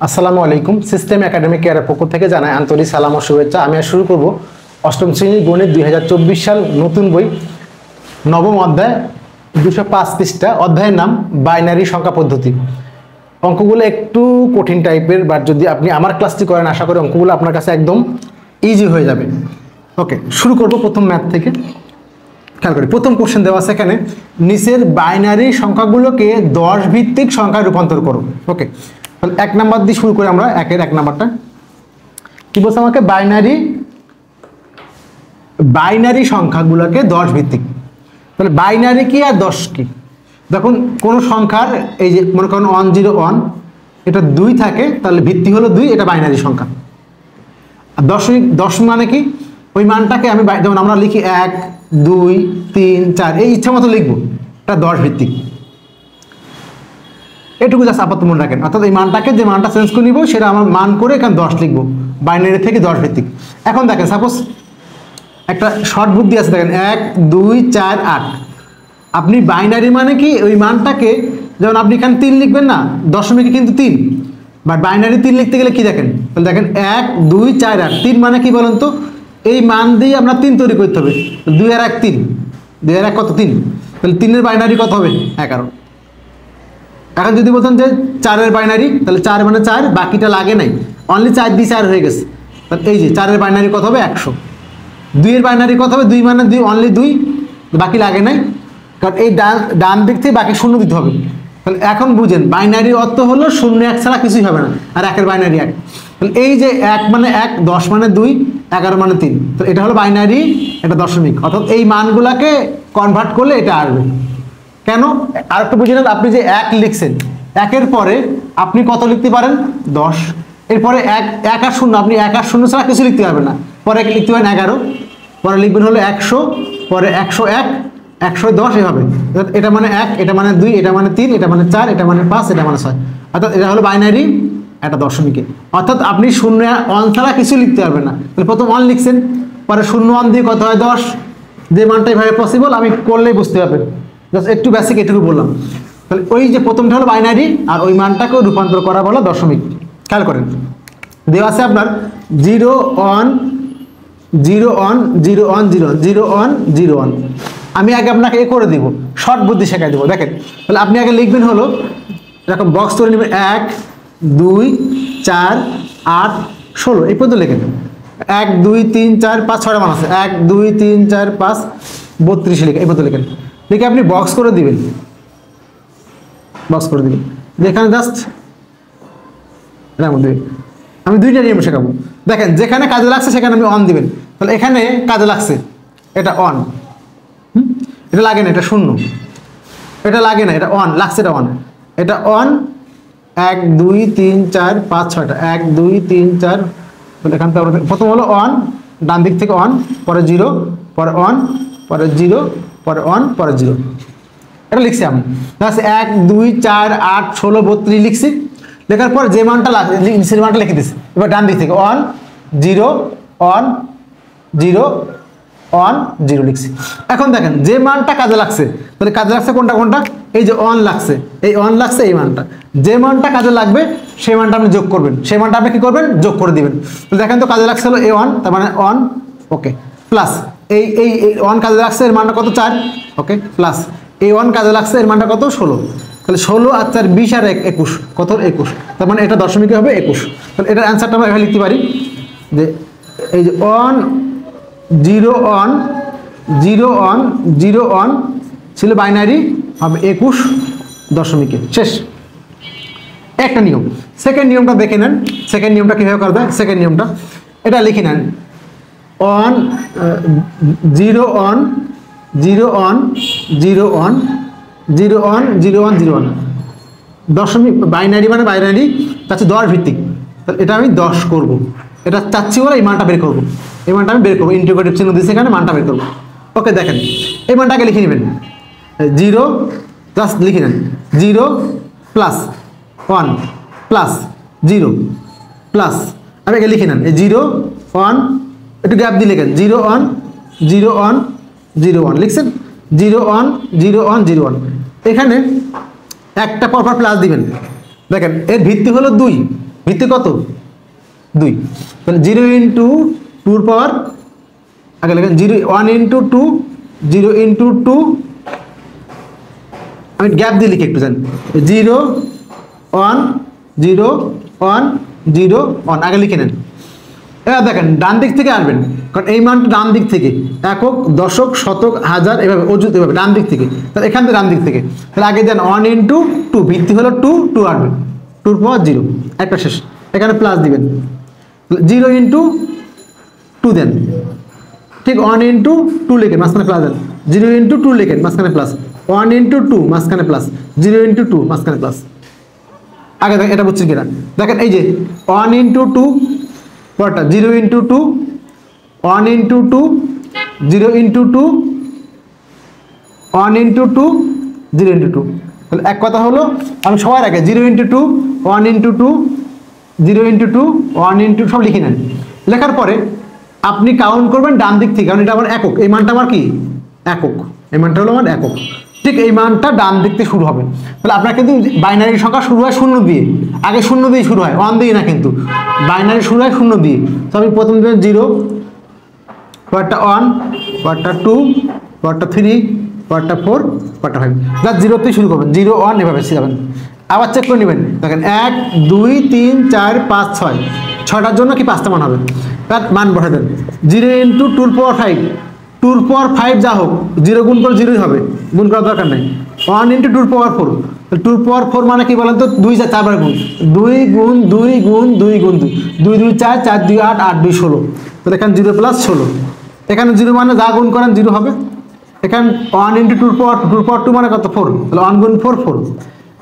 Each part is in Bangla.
আসসালামু আলাইকুম। সিস্টেম একাডেমি কেয়ারের পক্ষ থেকে জানাই আন্তরিক সালাম ও শুভেচ্ছা। আমি আজ শুরু করব অষ্টম শ্রেণীর গণিত 2024 সাল নতুন বই নবম অধ্যায় 205 পৃষ্ঠা। অধ্যায়ের নাম বাইনারি সংখ্যা পদ্ধতি। অঙ্কগুলো একটু কঠিন টাইপের, বাট যদি আপনি আমার ক্লাসটি করেন আশা করি অঙ্কগুলো আপনার কাছে একদম ইজি হয়ে যাবে। ওকে, শুরু করব প্রথম ম্যাথ থেকে। খেয়াল করি, প্রথম কোশ্চেন দেওয়া আছে এখানে, নিচের বাইনারি সংখ্যাগুলোকে 10 ভিত্তিক সংখ্যায় রূপান্তর করো। ওকে, তাহলে 1 নাম্বার দিয়ে শুরু করি আমরা। 1 নাম্বারটা কি বলছে আমাকে? বাইনারি সংখ্যাগুলোকে 10 ভিত্তিক। তাহলে বাইনারি কি আর 10 কি? দেখুন, কোন সংখ্যার এই যে মনে করেন 1 0 1 এটা 2 থাকে, তাহলে ভিত্তি হলো 2, এটা বাইনারি সংখ্যা। আর 10 মানে কি? ওই মানটাকে আমি যেমন আমরা লিখি 1 2 3 4, এই ইচ্ছা মতো লিখবো, এটা 10 ভিত্তিক। এটুকু জাস্ট আপাতত মনে রাখেন। অর্থাৎ এই মানটাকে, যে মানটা চেঞ্জ করে নিব সেটা আমার মান করে এখানে 10 লিখবো, বাইনারি থেকে 10 ভিত্তিক। এখন দেখেন, সাপোজ একটা শর্ট বুদ্ধি আছে, দেখেন 1 2 4 8। আপনি বাইনারি মানে কি, ওই মানটাকে যেমন আপনি এখানে 3 লিখবেন না, দশমিকে কিন্তু 3, বাট বাইনারি 3 লিখতে গেলে কি দেখেন, তাহলে দেখেন 1 2 4 8। 3 মানে কি বলেন তো? এই মান দিয়ে আমরা 3 তৈরি করতে হবে। 2 আর 1 3, 2 আর 1 কত? 3। তাহলে 3 এর বাইনারি কত হবে? 11। এখন যদি বলতেন যে 4 এর বাইনারি, তাহলে 4 মানে 4, বাকিটা লাগে নাই, অনলি 4 দিয়ে 4 হয়ে গেছে। তাহলে এই যে 4 এর বাইনারি কত হবে? 100। 2 এর বাইনারি কত হবে? 2 মানে 2, অনলি 2, বাকি লাগে নাই, কারণ এই ডান দিক থেকে বাকি শূন্য দিতে হবে। তাহলে এখন বুঝেন, বাইনারির অর্থ হলো 0 1 ছাড়া কিছুই হবে না, আর 1 এর বাইনারি 1। তাহলে এই যে 1 মানে 1, 10 মানে 2, 11 মানে 3, তো এটা হলো বাইনারি, এটা দশমিক। অর্থাৎ এই মানগুলাকে কনভার্ট করলে এটা আসবে। কেন? আর একটু বুঝে নেন, আপনি যে 1 লিখছেন, 1 এর পরে আপনি কত লিখতে পারেন? 10। এরপরে 1 আর 0, আপনি 1 আর 0 ছাড়া কিছু লিখতে পারবেন না। পরে লিখতে পারেন 11, পরে লিখবেন হলো 100, পরে 101, 110, এভাবে। এটা মানে 1, এটা মানে 2, এটা মানে 3, এটা মানে 4, এটা মানে 5, এটা মানে 6। অর্থাৎ এটা হলো বাইনারি, এটা দশমিকে। অর্থাৎ আপনি 0 1 ছাড়া কিছু লিখতে পারবেন না। তাহলে প্রথম 1 লিখছেন, পরে 0 1 দিয়ে কত হয়? 10। যে মানটা এভাবে পসিবল, আমি করলেই বুঝতে পারবেন। জাস্ট একটু বেসিক এটুকু বললাম। তাহলে ওই যে প্রথমটা হলো বাইনারি, আর ওই মানটাকেও রূপান্তর করা বলা দশমিক। খেয়াল করেন, দেওয়া আছে আপনার 0 1 0 1 0 1 0 0 1 0 1। আমি আগে আপনাকে এ করে দিব, শর্ট বুদ্ধি শেখাই দেবো। দেখেন, তাহলে আপনি আগে লিখবেন হলো এরকম, বক্স করে নেবেন 1 2 4 8 16, এই পর্যন্ত লিখেন। 1 2 3 4 5 6টা মান আছে, 1 2 3 4 5 32 লিখে এই পর্যন্ত লিখেন। লিখে আপনি বক্স করে দিবেন, বক্স করে দিবেন। যেখানে জাস্ট আমি 2টা নিয়ম শেখাবো। দেখেন, যেখানে কাজে লাগছে সেখানে আপনি অন দিবেন। তাহলে এখানে কাজে লাগছে, এটা অন, এটা লাগে না, এটা 0, এটা লাগে না, এটা অন লাগছে, এটা অন, এটা অন। 1 2 3 4 5 6টা, 1 2 3 4। তাহলে এখান থেকে প্রথম হলো অন, ডান দিক থেকে অন, পরে 0, পরে অন, পরে 0, পরে অন, পরে 0। এটা লিখছি আমি। 1 2 4 8 16 32 লিখছি। লেখার পর যে মানটা লাগছে, নিচের মানটা লিখে দিচ্ছি। এবার ডান দিক থেকে অন 0 অন 0 অন 0 লিখছি। এখন দেখেন, যে মানটা কাজে লাগছে, তাহলে কাজে লাগছে কোনটা কোনটা? এই যে অন লাগছে, এই অন লাগছে, এই মানটা। যে মানটা কাজে লাগবে সেই মানটা আপনি যোগ করবেন, সেই মানটা আপনি কি করবেন? যোগ করে দিবেন। তো দেখেন তো, কাজে লাগছে হলো এই অন, তার মানে অন, ওকে, প্লাস এই এই অন কাজে লাগছে, এর মানটা কত? 4, ওকে, প্লাস এই অন কাজে লাগছে, এর মানটা কত? 16। তাহলে 16 আর 4 20 আর 1 21, কত? 21। তার মানে এটা দশমিকে হবে 21। তাহলে এটার অ্যান্সারটা আমরা এভাবে লিখতে পারি যে এই যে অন 0 অন 0 অন 0 অন ছিল বাইনারি, হবে 21 দশমিকে। শেষ। একটা নিয়ম। সেকেন্ড নিয়মটা দেখে নেন। সেকেন্ড নিয়মটা কীভাবে করবে? সেকেন্ড নিয়মটা এটা লিখে নেন, on 0 on 0 on 0 on 0 on 0 on 0 on. দশমিক বাইনারি মানে বাইনারি চাচ্ছি 10 ভিত্তিক। তাহলে এটা আমি 10 করব, এটা চাচ্ছি বলে এই মানটা বের করব, এই মানটা আমি বের করবো, ইন্টিগ্রেটিভ চিহ্ন দিয়েছি এখানে, মানটা বের করবো। ওকে, দেখেন এই মানটাকে লিখে নেবেন, 0 জাস্ট লিখে নেন, 0 প্লাস 1 প্লাস 0 প্লাস, আমি আগে লিখে নেন, 0 1, একটু গ্যাপ দিয়ে লিখেন, 0 1 0 1 0 1 লিখছেন, 0 1 0 1 0 1। এখানে একটা পরপর প্লাস দিবেন। দেখেন, এর ভিত্তি হলো 2, ভিত্তি কত 2, তাহলে 0 ইন্টু 2 পাওয়ার আগে লেখেন 1 ইন্টু 2, 0 ইন্টু 2, আমি গ্যাপ দিয়ে লিখি একটু জানি 0 1 0 1 0 1 আগে লিখে নেন। এবার দেখেন ডান দিক থেকে আসবেন, কারণ এই মানটা ডান দিক থেকে, একক দশক শতক হাজার এভাবে অযুত এভাবে ডান দিক থেকে, তাহলে এখান থেকে ডান দিক থেকে, তাহলে আগে দেন 1 ইন্টু 2, ভিত্তি হলো 2, 2 আসবে 2 পাওয়ার 0 একটা শেষ, এখানে প্লাস দিবেন 0 ইন্টু 2 দেন, ঠিক 1 ইন্টু 2 লিখেন মাঝখানে প্লাস দেন, 0 ইন্টু 2 লিখেন মাঝখানে প্লাস, 1 ইন্টু 2 মাঝখানে প্লাস, 0 ইন্টু 2 মাঝখানে প্লাস। আগে দেখেন এটা বুঝছেন কিনা, দেখেন এই যে 1 ইন্টু 2 পরটা 0 into 2, 1 into 2, 0 into 2, 1 into 2, 0 into 2, তাহলে এক কথা হলো আমি সবার আগে 0 ইন্টু 2, 1 ইন্টু 2, 0 ইন্টু 2, 1 ইন্টু সব লিখে নেন। লেখার পরে আপনি কাউন্ট করবেন ডান দিক থেকে, কারণ এটা আমার একক, এই মানটা আমার কি একক, এই মানটা হলো আমার একক, ঠিক এই মানটা ডান দিক থেকে শুরু হবে। তাহলে আপনার কিন্তু বাইনারি সংখ্যা শুরু হয় 0 দিয়ে, আগে 0 দিয়ে শুরু হয় 1 দিয়ে না, কিন্তু বাইনারি শুরু হয় 0 দিয়ে। তো আমি প্রথম দেবেন 0, পরটা 1, পরটা 2, পরটা 3, পরটা 4, পরটা 5, জাস্ট 0 থেকে শুরু করবেন, 0 1 এভাবে যাবেন। আবার চেক করে নেবেন, দেখেন 1 2 3 4 5 6, 6টার জন্য কি 5টা মান হবে, তার মান বসে দেন 0 ইন্টু 2 পাওয়ার 5, 2 পাওয়ার 5 যা হোক 0 গুণ করে 0ই হবে, গুণ করার দরকার নেই। 1 ইন্টু 2 পাওয়ার 4, 2 পাওয়ার 4 মানে কি বলেন তো 2 যা 4 বার গুণ, 2 গুণ 2 গুণ 2 গুণ 2, 2 2 4, 4 2 8, 8 2 16, তাহলে এখানে 0 প্লাস 16, এখানে 0 মানে যা গুণ করেন 0 হবে। এখানে 1 ইন্টু 2 পাওয়ার 2 মানে কত 4, তাহলে 1 গুণ 4 4,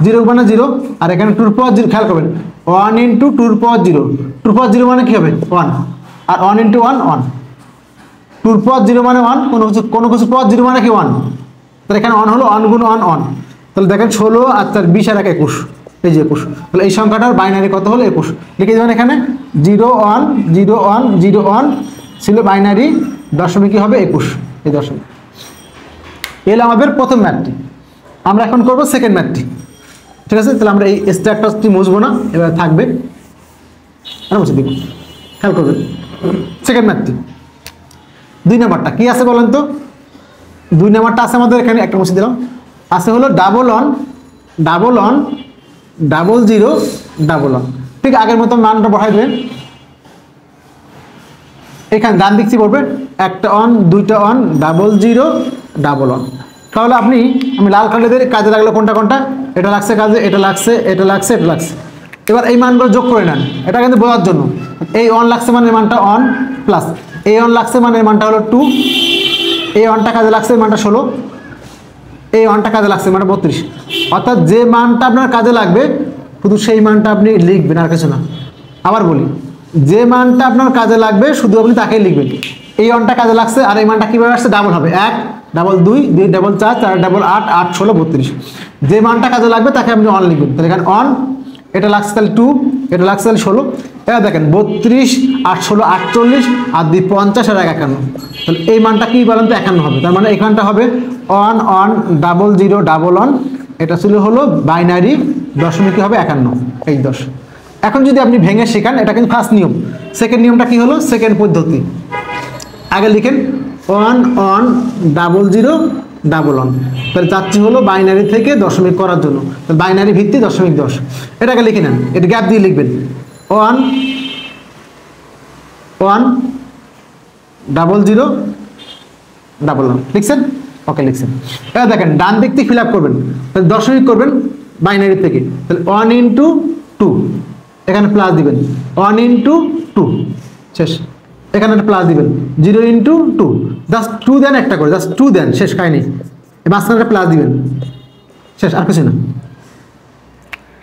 0 মানে 0, আর এখানে 2 পাওয়ার 0 খেয়াল করবেন 1 ইন্টু 2 পাওয়ার 0, 2 পাওয়ার 0 মানে কি হবে 1, আর 1 ইন্টু 1 1, 2 পাওয়ার 0 মানে 1, কোনো কিছু পাওয়ার 0 মানে কি 1, তাহলে এখানে 1 হলো 1 গুণ 1 1, তাহলে দেখেন 16 আর 4 20 আর 1 21, এই যে 21, তাহলে এই সংখ্যাটার বাইনারি কত হলো 21, লিখে দেবেন এখানে 0 1 0 1 0 1 ছিল বাইনারি, দশমিক কি হবে 21, এই দশমিক। এলো আমাদের প্রথম ম্যাথটি। আমরা এখন করব সেকেন্ড ম্যাথটি, ঠিক আছে? তাহলে আমরা এই স্ট্রাকচারটি মুছবো না, এবার থাকবে, আর মুছে দিব, খেয়াল করবেন। সেকেন্ড ম্যাথটি 2 নাম্বারটা কি আছে বলেন তো? 2 নাম্বারটা আছে আমাদের এখানে, একটা মুছে দিলাম, আছে হলো ডাবল অন 00 11, ঠিক আগের মতো মানটা বসাই দেবেন। এখানে ডান দিক থেকে পড়বে একটা অন, দুইটা অন, 00 11, তাহলে আমি লাল কালিদের কাজে লাগলো কোনটা কোনটা, এটা লাগছে কাজে, এটা লাগছে, এটা লাগছে, এটা লাগছে। এবার এই মানগুলো যোগ করে নেন, এটা কিন্তু বোঝার জন্য। এই অন লাগছে মানে মানটা অন, প্লাস এই অন লাগছে মানে মানটা হলো 2, এই অনটা কাজে লাগছে মানটা 16, এই অনটা কাজে লাগছে মানে 32, অর্থাৎ যে মানটা আপনার কাজে লাগবে শুধু সেই মানটা আপনি লিখবেন, আর কিছু না। আবার বলি, যে মানটা আপনার কাজে লাগবে শুধু আপনি তাকেই লিখবেন। এই অনটা কাজে লাগছে, আর এই মানটা কীভাবে আসছে, ডাবল হবে, 1 ডাবল 2 2 ডাবল 4 4 ডাবল 8 8 16 32, যে মানটা কাজে লাগবে তাকে আপনি অন লিখবেন। তাহলে এখানে অন, এটা লাগছে তাহলে 2, এটা লাগছে তাহলে 16, এবার দেখেন 32 8 16 48, আর 2 50 আর 1 51, তাহলে এই মানটা কি বলেন তো 51 হবে। তার মানে এখানটা হবে অন অন 00 ডাবল অন, এটা ছিল হলো বাইনারি, দশমিক হবে 51, এই 10। এখন যদি আপনি ভেঙে শেখান, এটা কিন্তু ফার্স্ট নিয়ম। সেকেন্ড নিয়মটা কি হলো, সেকেন্ড পদ্ধতি, আগে লিখেন 1 অন 00 ডাবল অন, তাহলে যাচ্ছি হলো বাইনারি থেকে দশমিক করার জন্য, তাহলে বাইনারি ভিত্তি দশমিক 10, এটাকে লিখে নেন, এটা গ্যাপ দিয়ে লিখবেন 1 1 00 ডাবল অন, লিখছেন? ওকে, লিখছেন। এবার দেখেন ডান দিক থেকে ফিল আপ করবেন, তাহলে দশমিক করবেন বাইনারি থেকে, তাহলে 1 ইন্টু 2, এখানে প্লাস দিবেন 1 ইন্টু 2, শেষ, এখানে একটা প্লাস দিবেন 0 ইন্টু 2, জাস্ট 2 দেন, একটা করে জাস্ট 2 দেন, শেষ, খায়নি। মাঝখানে প্লাস দিবেন, শেষ, আর কিছু না।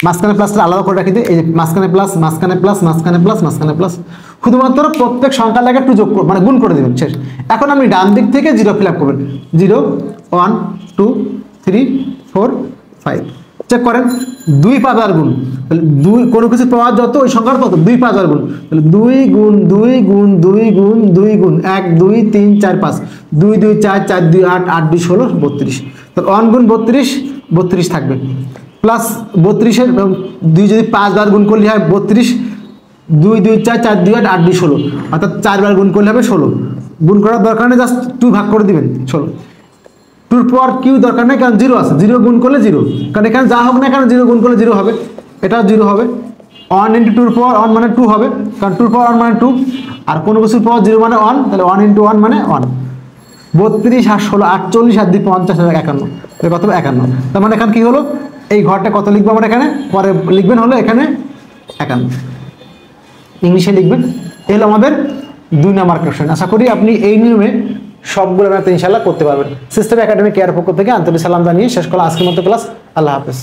মাঝখানে প্লাসটা আলাদা করে রাখি দিই, এই যে মাঝখানে প্লাস, মাঝখানে প্লাস, মাঝখানে প্লাস, মাঝখানে প্লাস, শুধুমাত্র প্রত্যেক সংখ্যা লাগে একটু যোগ মানে গুণ করে দেবেন, শেষ। এখন আপনি ডান দিক থেকে 0 ফিল আপ করবেন, 0 1 2 3 4 5, চেক করেন 2 5 আর গুণ, তাহলে 2 কোনো কিছু পাওয়ার যত ওই সংখ্যার তত 2 5 আর গুণ, তাহলে 2 গুণ 2 গুণ 2 গুণ 2 গুণ 1 2 3 4 5, 2 2 4 4 2 8 8 2 16 32, তাহলে 1 গুণ 32 32 থাকবে। প্লাস 32-এর 2 যদি 5 বার গুণ করলে হয় 32, 2 2 4 4 2 8 8 2 16, অর্থাৎ 4 বার গুণ করলে হবে 16। গুণ করার দরকার নেই, জাস্ট 2 ভাগ করে দিবেন 16। 2 পর কিউ দরকার নেই, কারণ 0 আছে, 0 গুণ করলে 0, কারণ এখানে যা হোক না কেন 0 গুণ করলে 0 হবে, এটাও 0 হবে। 1 × 2 পাওয়ার 1 মানে 2 হবে, কারণ 2 পাওয়ার 1 মানে 2, আর কোনো কিছুর পাওয়ার 0 মানে 1, তাহলে 1 × 1 মানে 1। 32 আর 16 48 আর 2 50 আর 51, তাহলে কত হবে 51। তার মানে এখানে কি হলো, এই ঘরটা কত লিখবো আমরা এখানে, পরে লিখবেন হলো এখানে 51, ইংলিশে লিখবেন। এই হলো আমাদের 2 নাম্বার কোশ্চেন। আশা করি আপনি এই নিয়মে সবগুলো ম্যাথ ইনশাআল্লাহ করতে পারবেন। সিস্টেম একাডেমি কেয়ার পক্ষ থেকে আন্তরিক সালাম জানিয়ে শেষ করলাম আজকের মতো ক্লাস। আল্লাহ হাফেজ।